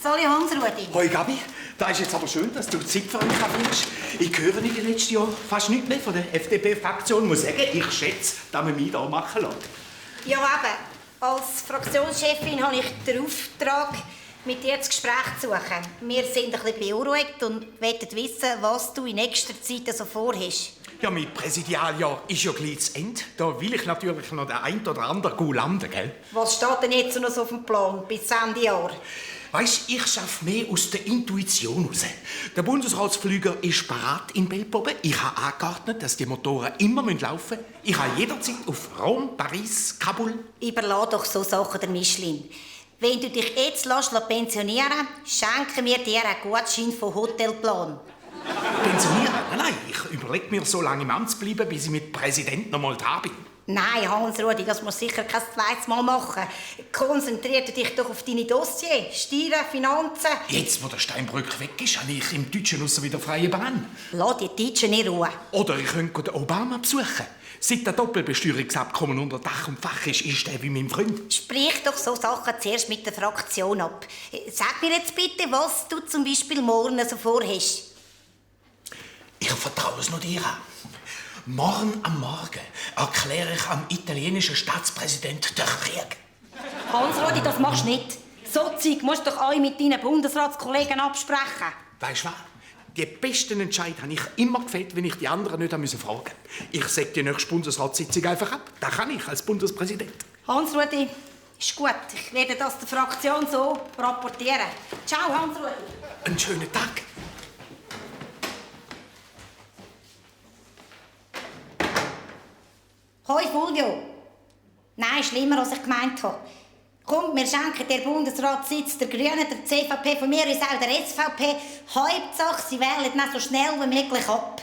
Sali Hans-Rudi. Hoi Gabi, da ist jetzt aber schön, dass du Zeit für mich findest. Ich höre in den letzten Jahren fast nichts mehr von der FDP-Fraktion. Ich muss sagen, ich schätze, dass man mich da machen lässt. Ja, eben. Als Fraktionschefin habe ich den Auftrag, mit dir das Gespräch zu suchen. Wir sind ein bisschen beunruhigt und wollen wissen, was du in nächster Zeit so vorhast. Ja, mein Präsidialjahr ist ja gleich zu Ende. Da will ich natürlich noch den einen oder anderen gut landen, gell? Was steht denn jetzt noch so auf dem Plan bis Ende Jahr? Weisst, ich schaffe mehr aus der Intuition raus. Der Bundesratsflüger ist parat in Belpoben. Ich habe angeordnet, dass die Motoren immer laufen müssen. Ich habe jederzeit auf Rom, Paris, Kabul. Überlass doch so Sachen der Michelin. Wenn du dich jetzt pensionieren lässt, schenken wir dir einen Gutschein von Hotelplan. Pensionieren? Nein, ich überlege mir, so lange im Amt zu bleiben, bis ich mit Präsident noch mal da bin. Nein, Hans-Rudi, das musst du sicher kein zweites Mal machen. Konzentriere dich doch auf deine Dossier, Steuern, Finanzen. Jetzt, wo der Steinbrück weg ist, habe ich im Deutschen Ausser wieder freie Bahn. Lass die Deutschen in Ruhe. Oder ich könnte den Obama besuchen. Seit der Doppelbesteuerungsabkommen unter Dach und Fach ist er wie mein Freund. Sprich doch so Sachen zuerst mit der Fraktion ab. Sag mir jetzt bitte, was du zum Beispiel morgen so vorhast. Ich vertraue es nur dir an. Morgen am Morgen erkläre ich am italienischen Staatspräsident den Krieg. Hans-Rudi, das machst du nicht. So Zeug musst du doch auch mit deinen Bundesratskollegen absprechen. Weisst du was? Die besten Entscheidungen habe ich immer gefällt, wenn ich die anderen nicht fragen musste. Ich sage die nächste Bundesratssitzung einfach ab. Das kann ich als Bundespräsident. Hans-Rudi, ist gut. Ich werde das der Fraktion so rapportieren. Ciao, Hans-Rudi. Einen schönen Tag. Hoi, Fulvio. Nein, schlimmer, als ich gemeint habe. Komm, wir schenken der Bundesratssitz der Grünen, der CVP, von mir aus auch der SVP. Hauptsache, sie wählen nicht so schnell wie möglich ab.